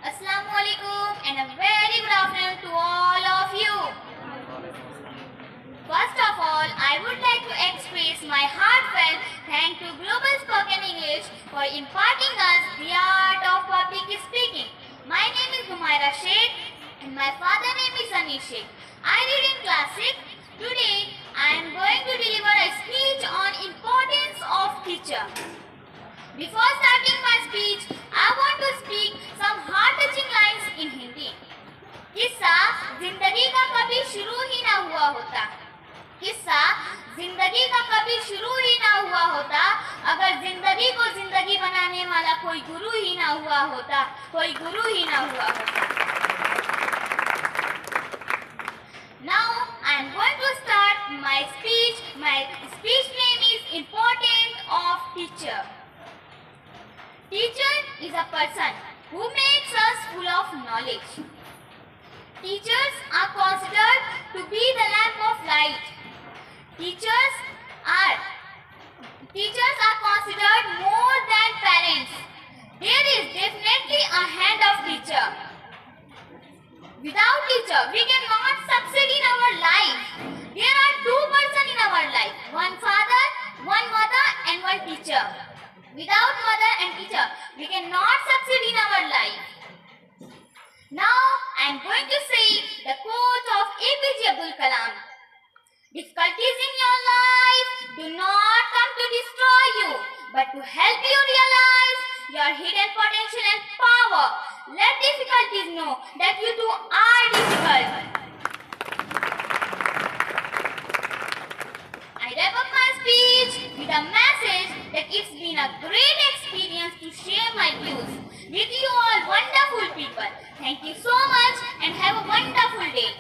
Assalamualaikum and a very good afternoon to all of you. First of all, I would like to express my heartfelt thanks to Global Spoken English for imparting us the art of public speaking. My name is Humaira Sheikh and my father name is Anish Sheikh. I read in class 6. Today, I am going to deliver a speech on importance of teacher. Before starting my speech, I want to speak some heart-touching lines in Hindi. किस्सा जिंदगी का कभी शुरू ही ना हुआ होता. किस्सा जिंदगी का कभी शुरू ही ना हुआ होता अगर जिंदगी को जिंदगी बनाने वाला कोई गुरु ही ना हुआ होता. Now I am going to start my speech. My speech name is Importance of Teacher. Teacher is a person who makes us full of knowledge. Teachers are considered to be the lamp of light. Teachers are considered more than parents. There is definitely a hand of teacher. Without teacher, we cannot succeed in our life. There are two persons in our life, one father, one mother and one teacher. Without mother and teacher, we cannot succeed in our life. Now, I am going to say the quote of APJ Abdul Kalam. Difficulties in your life do not come to destroy you, but to help you realize your hidden potential and power. Let difficulties know that you too are difficult. I wrap up my speech with a message that it's been a great experience to share my views with you all wonderful people. Thank you so much and have a wonderful day.